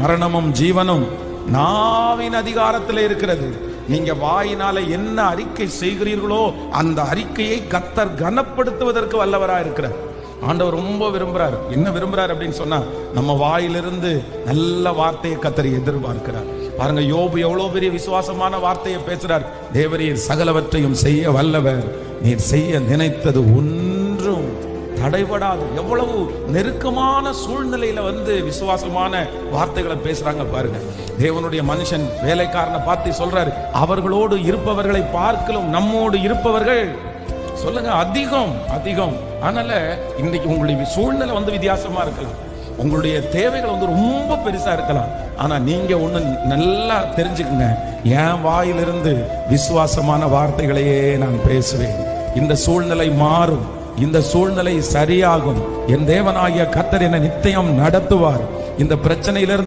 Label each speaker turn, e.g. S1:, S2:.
S1: மரணமும் ஜீவனும் நாவின் அதிகாரத்தில் இருக்கிறது. நீங்க வாயினால என்ன அறிக்கை செய்கிறீர்களோ அந்த அறிக்கையை கர்த்தர் கனப்படுத்துவதற்கு வல்லவரா இருக்கிறார். ஆண்டவர் ரொம்ப விரும்புறார். என்ன விரும்புறார் அப்படின்னு சொன்னா, நம்ம வாயிலிருந்து நல்ல வார்த்தையை கர்த்தர் எதிர்பார்க்கிறார். பாருங்க, யோபு எவ்வளவு பெரிய விசுவாசமான வார்த்தையை பேசுறார். தேவரீர் சகலவற்றையும் செய்ய வல்லவர், நீர் செய்ய நினைத்தது ஒன்றும் தடைபடாது. எவ்வளவு நெருக்கமான சூழ்நிலையில விசுவாசமான வார்த்தைகளை பேசுறாங்க பாருங்க. தேவனுடைய மனுஷன் வேலைக்காரனை பார்த்து சொல்றாரு, அவர்களோடு இருப்பவர்களை பார்க்கலும் நம்மோடு இருப்பவர்கள் சொல்லுங்க அதிகம் அதிகம். அதனால இன்னைக்கு உங்களுடைய சூழ்நிலை வித்தியாசமா இருக்கலாம், உங்களுடைய தேவைகள் ரொம்ப பெருசா இருக்கலாம். ஆனா நீங்க ஒண்ணு நல்லா தெரிஞ்சுக்குங்க, என் வாயிலிருந்து விசுவாசமான வார்த்தைகளையே நான் பேசுவேன். இந்த சூழ்நிலை மாறும், இந்த சூழ்நிலை சரியாகும். என் தேவனாகிய கர்த்தர் என்னை நித்தியம் நடத்துவார். இந்த பிரச்சனையிலிருந்து